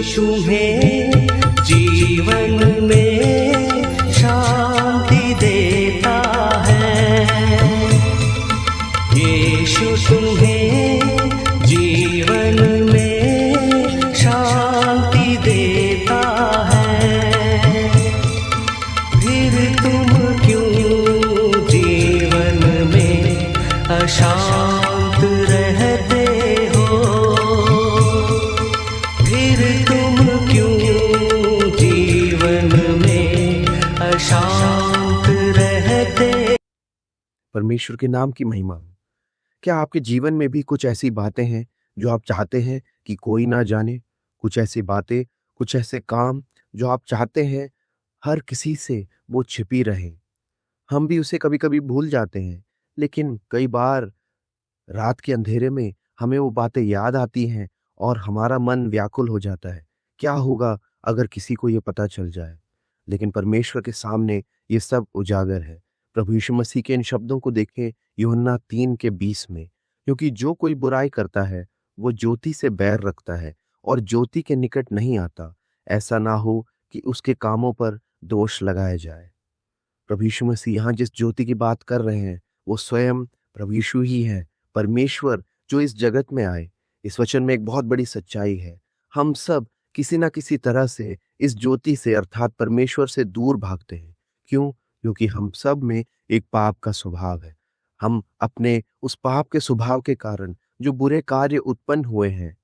तुम्हें जीवन में शांति देता है। यीशु तुम्हें जीवन में शांति देता है। फिर तुम क्यों जीवन में अशांत रहते हो? फिर तुम क्यों जीवन में अशांत रहते? परमेश्वर के नाम की महिमा हो। क्या आपके जीवन में भी कुछ ऐसी बातें हैं जो आप चाहते हैं कि कोई ना जाने? कुछ ऐसी बातें, कुछ ऐसे काम जो आप चाहते हैं हर किसी से वो छिपी रहे। हम भी उसे कभी कभी भूल जाते हैं, लेकिन कई बार रात के अंधेरे में हमें वो बातें याद आती हैं और हमारा मन व्याकुल हो जाता है। क्या होगा अगर किसी को ये पता चल जाए? लेकिन परमेश्वर के सामने ये सब उजागर है। प्रभु यीशु मसीह के इन शब्दों को देखें यूहन्ना 3:20 में, क्योंकि जो कोई बुराई करता है वो ज्योति से बैर रखता है और ज्योति के निकट नहीं आता, ऐसा ना हो कि उसके कामों पर दोष लगाया जाए। प्रभु यीशु मसीह यहाँ जिस ज्योति की बात कर रहे हैं वो स्वयं प्रभु यीशु ही है, परमेश्वर जो इस जगत में आए। इस वचन में एक बहुत बड़ी सच्चाई है। हम सब किसी ना किसी तरह से इस ज्योति से अर्थात परमेश्वर से दूर भागते हैं। क्यों? क्योंकि हम सब में एक पाप का स्वभाव है। हम अपने उस पाप के स्वभाव के कारण जो बुरे कार्य उत्पन्न हुए हैं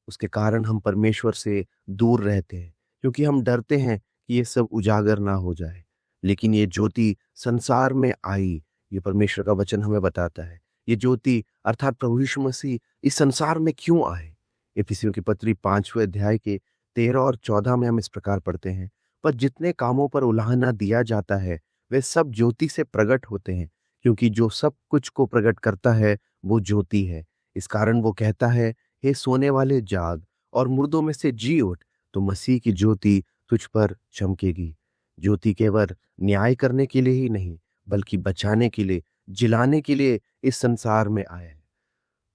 उसके कारण हम परमेश्वर से दूर रहते हैं, क्योंकि हम डरते हैं कि ये सब उजागर ना हो जाए। लेकिन ये ज्योति संसार में आई, ये परमेश्वर का वचन हमें बताता है। ये ज्योति अर्थात प्रभु यीशु मसीह इस संसार में क्यों आए? इफिसियों की पत्री 5वें अध्याय के 13 और 14 में हम इस प्रकार पढ़ते हैं, पर जितने कामों पर उलाहना दिया जाता है वे सब ज्योति से प्रकट होते हैं, क्योंकि जो सब कुछ को प्रकट करता है वो ज्योति है। इस कारण वो कहता है, हे सोने वाले जाग और मुर्दों में से जी उठ, तो मसीह की ज्योति तुझ पर चमकेगी। ज्योति केवल न्याय करने के लिए ही नहीं बल्कि बचाने के लिए, जिलाने के लिए इस संसार में आया है।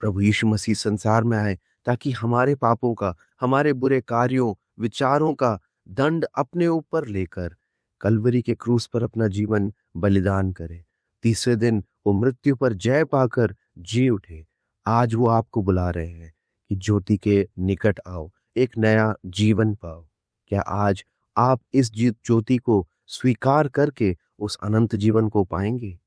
प्रभु यीशु मसीह संसार में आए ताकि हमारे पापों का, हमारे बुरे कार्यों, विचारों का दंड अपने ऊपर लेकर कलवरी के क्रूस पर अपना जीवन बलिदान करे। तीसरे दिन वो मृत्यु पर जय पाकर जी उठे। आज वो आपको बुला रहे हैं कि ज्योति के निकट आओ, एक नया जीवन पाओ। क्या आज आप इस ज्योति को स्वीकार करके उस अनंत जीवन को पाएंगे?